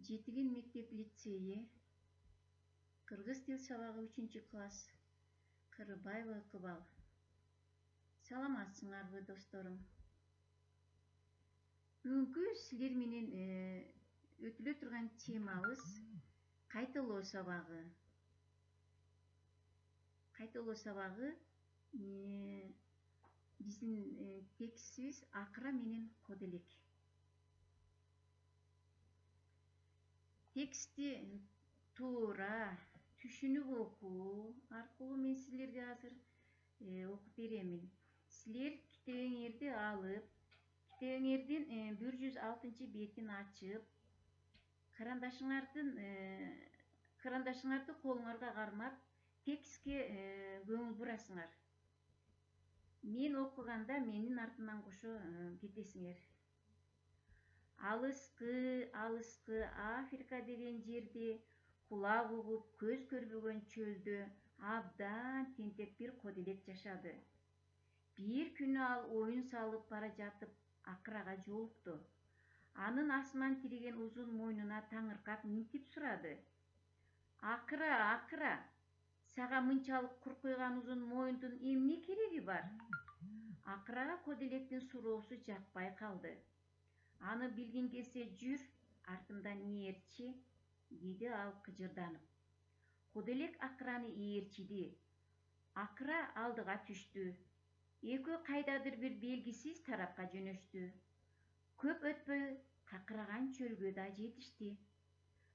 Жетиген мектеп лицейи, кыргыз тил сабагы 3-класс, Кырыбаева Ыкыбал. Саламатсыңарбы досторум? Бүгүнкү силер менен өтүлө турган темабыз кайталоо сабагы. Кайталоо сабагы биздин текстибиз акыра менен коделек. Текстти туура түшүнүп окуу аркылуу мен силерге азыр окуп беремин. Силер китебиңерди алып, китебиңердин 106 бетин ачып, карандашыңарды колуңарга кармап, текстке көңүл бурасыңар. Мен окуганда менин артыман кошо кетесиңер. Алыскы Африка деген жерде, кулак угуп, көз көрбөгөн чөлдө абдан тентек бир коделек жашады. Бир күнү ал оюн салып бара жатып акырага жолукту. Анын асман тириген узун мойнуна таңыркап минтип сурады. Акыра, сага мынчалык куркуйган узун мойундун эмне кереги бар? Акырага коделектин суроосу жакпай калды. Аны билгиң келсе жүр, артымдан ээрчи, деди ал кыжырданып. Коделек акыраны ээрчиди. Акыра алдыга түштү. Экөө кайдадыр бир белгисиз тарапка жөнөштү. Көп өтпөй какыраган чөлгө да жетишти.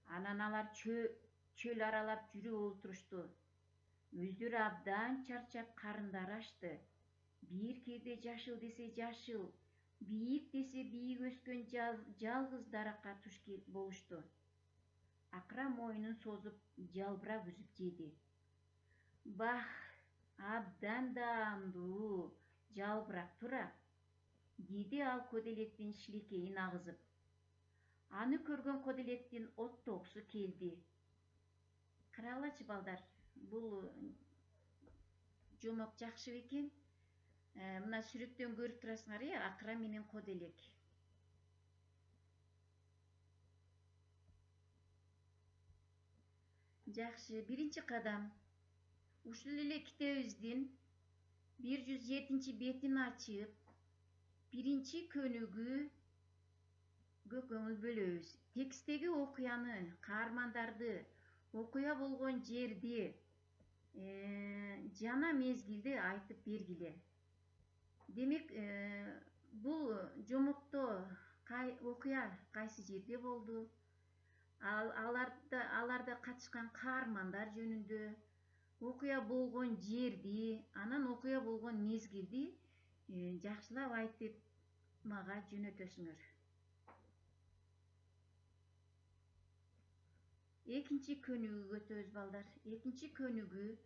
Анан алар чөл аралап жүрүп олтурушту. Өздөрү абдан чарчап, карындары ачты. Бир кирде жашыл десе жашыл, бийик десе бийик өскөн жалгыз даракка туш болушту. Акыра мойнун созуп, жалбырак үзүп жеди. Бах, абдан даамдуу, жалбырак тура, деди ал коделектин шилекейин агызып. Аны көргөн коделектин оттогусу келди. Карагылачы балдар, бул жомок жакшы бекен. Мына сүрөттөн көрүп турасыңар, акыра менен коделек. Жакшы, биринчи кадам. Ушул эле китебибиздин 107 бетин ачып, биринчи көнүгүү көңүл бөлөбүз. Текстеги окуяны, каармандарды, окуя болгон жерди, жана мезгилди айтып бергиле. Демек, бул жомокто окуя кайсы жерде болду, аларда катышкан каармандар жөнүндө, окуя болгон жерди, анан окуя болгон мезгилди жакшылап айтып мага жөнөтөсүңөр. Экинчи көнүгүүгө өтөбүз балдар. Экинчи көнүгүү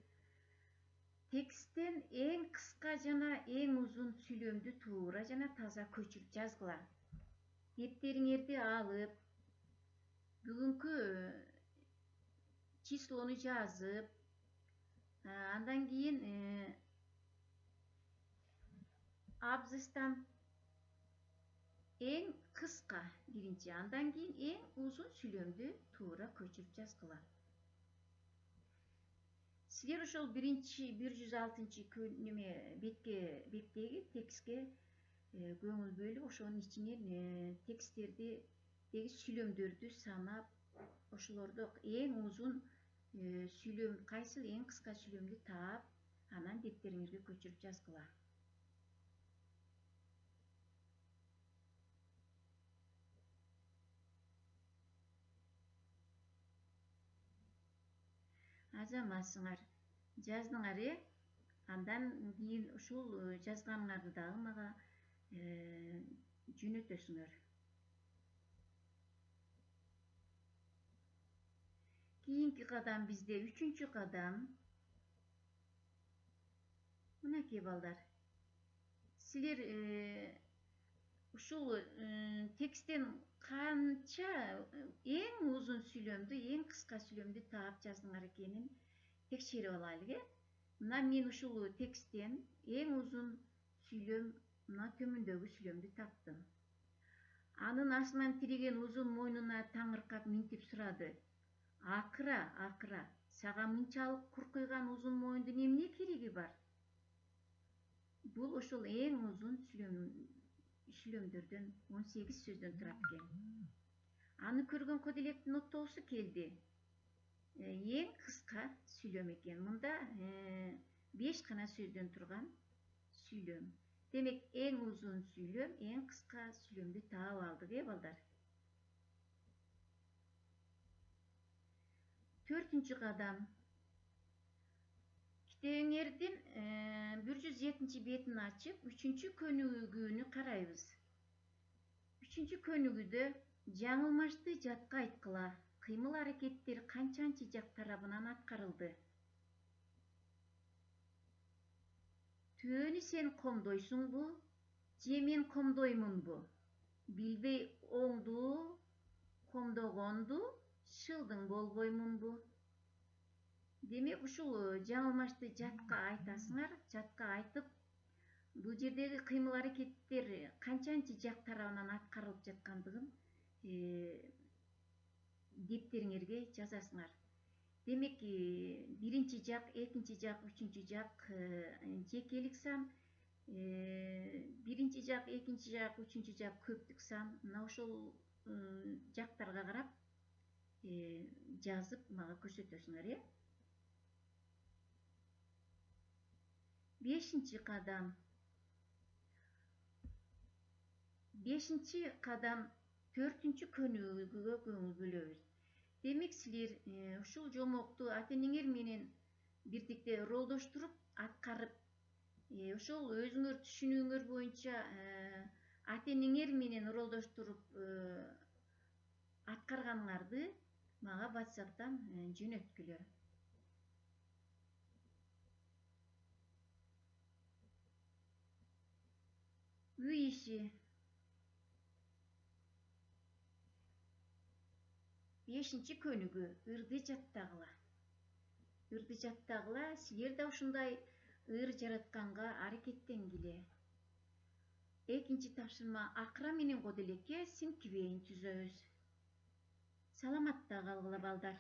тексттен эң кыска жана эң узун сүйлөмдү туура жана таза көчүрүп жазгыла. Дептериңерди алып, бүгүнкү числону жазып, андан кийин абзацтан эң кыска биринчи, андан кийин эң узун сүйлөмдү туура көчүрүп жазгыла. Силер ошол 106 беттеги текстке көңүл бөлүп, ошонун ичинен тексттердеги сүйлөмдөрдү санап, ошолордо эң узун сүйлөм кайсыл, эң кыска сүйлөмдү таап, анан дептериңерге көчүрүп жазгыла. Азаматсыңар, жаздыңар, андан кийин ушул жазганыңарды дагы мага жөнөтөсүңөр. Кийинки кадам бизде 3-чү кадам. Мынакей балдар, силер ушул тексттен канча эң узун сүйлөмдү, эң кыска сүйлөмдү таап жаздыңар экенин текшерип алайлы. Мына мен ушул тексттен эң узун сүйлөм, мына төмөндөгү сүйлөмдү таптым. Анын ашынан тириген узун мойнуна таңыркап минтип сурады. Акыра, сага мынчалык куркуйган узун мойундун эмне кереги бар? Бул ошол эң узун сүйлөмдөрдөн 18 сөздөн турат экен. Аны көргөн Кодилектин оттогусу келди. Эң кыска сүйлөм экен. Мында 5 гана сөздөн турган сүйлөм. Демек, эң узун сүйлөм, эң кыска сүйлөмдү таап алдык, балдар. 4-чү кадам. Китебиңердин 107 бетин ачып, 3-чү көнүгүүнү карайбыз. 3-чү көнүгүүдө жаңылмашты жатка айткыла. Кыймыл-аракеттер канчанчы жак тарабынан аткарылды? Түбөнү сен комдойсуңбу, же мен комдоймунбу? Билбей оңду комдогонду шылдың болбоймунбу? Демек, ушул жаңылмашты жатка айтасыңар, жатка айтып, бул жердеги кыймыл-аракеттер канчанчы жак тарабынан аткарылып жаткандыгын дептериңерге жазасыңар. Демек, биринчи жак, экинчи жак, үчүнчү жак жекелик сан, биринчи жак, экинчи жак, үчүнчү жак көптүк сан. Мына ошол жактарга карап жазып мага көрсөтөсүңөр, 5-чи кадам. 5-чи кадам 4-чү көнүгүүгө көңүл бөлөбүз. Демек, силер ушул жомокту ата-энеңер менен бирдикте ролдоштуруп аткарып, ошол өзүңөр түшүнүүңөр боюнча ата-энеңер менен ролдоштуруп аткарганыңарды мага WhatsApp'тан жөнөткүлө. Үй иши. 5-чи көнүгүү. Ырды жаттагыла. Ырды жаттагыла, силер да ушундай ыр жаратканга аракеттенгиле. 2-чи тапшырма. Акыра менен Кодилекке синкибейин түзөбүз. Саламатта калгыла, балдар.